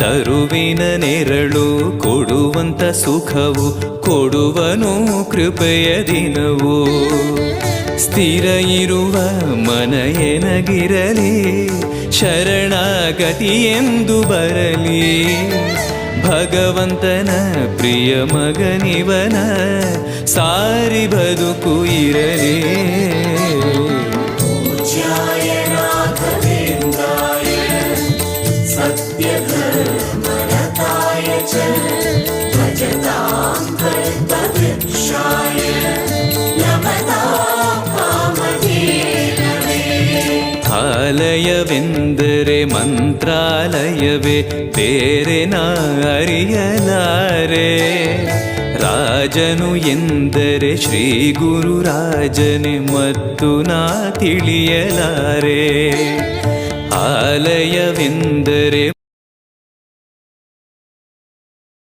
ತರುವಿನ ನೆರಳು ಕೊಡುವಂತ ಸುಖವು ಕೊಡುವನು ಕೃಪೆಯ ದಿನವು. ಸ್ಥಿರ ಇರುವ ಮನ ಎನಗಿರಲಿ ಶರಣಾಗತಿ ಎಂದು ಬರಲಿ. ಭಗವಂತನ ಪ್ರಿಯ ಮಗನಿವನ ಸಾರಿ ಬದುಕು ಇರಲಿ. ಆಲಯವೆಂದರೆ ಮಂತ್ರಾಲಯವೇ ಬೇರೆ ನಾ ಅರಿಯಲಾರೆ. ರಾಜನು ಎಂದರೆ ಶ್ರೀ ಗುರುರಾಜನೇ ಮತ್ತು ನಾ ತಿಳಿಯಲಾರೆ. ಆಲಯವೆಂದರೆ